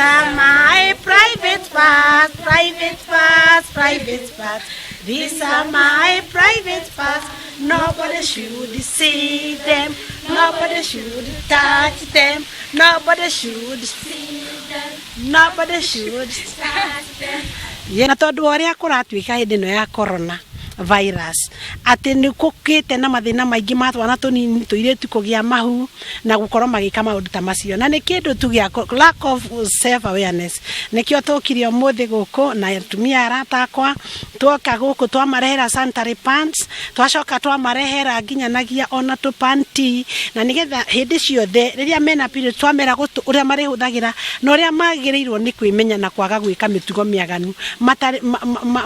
are my private parts, private parts, private parts. These are my private parts. Nobody should see them. Nobody should touch them. Nobody should see them. Nobody should touch them. Yena tondu oria kuratuika hindi no ya corona virus ati ni kukite na mathina maingi matwana tunini tuiretu kugia mahu na gukorwo magika maundu ta macio na ni kindu tu gia lack of self awareness nikio tukirio muthi guku na atumia arata akwa twoka guku twamarehera sanitary pads twacoka twamarehera nginyanagia ona tu panty na nigetha hindi ciothe riria mena period twamera gutu uria marihuthagira na uria magirirwo ni kwimenya na kwaga gwika mitugo miaganu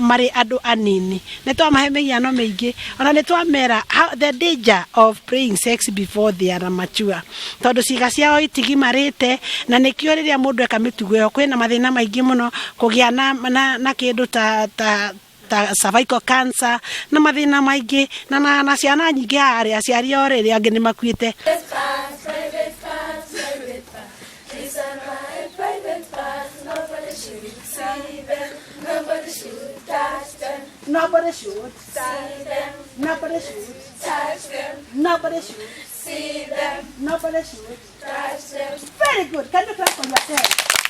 mari andu anini ne mahemeiano meingi ona ne twamera the danger of praying sex before they are mature tondu ciga ciao itigimarite na nikio riria mundu eka mitugo yo kwina mathina maingi muno kugia na kindu ta cervical cancer na mathina maingi na ciana nyingi ari aciari oriri angi ni makuite. Nobody should see them. Nobody should touch them. Nobody should see them. Nobody should touch them. Very good. Can you clap for yourself?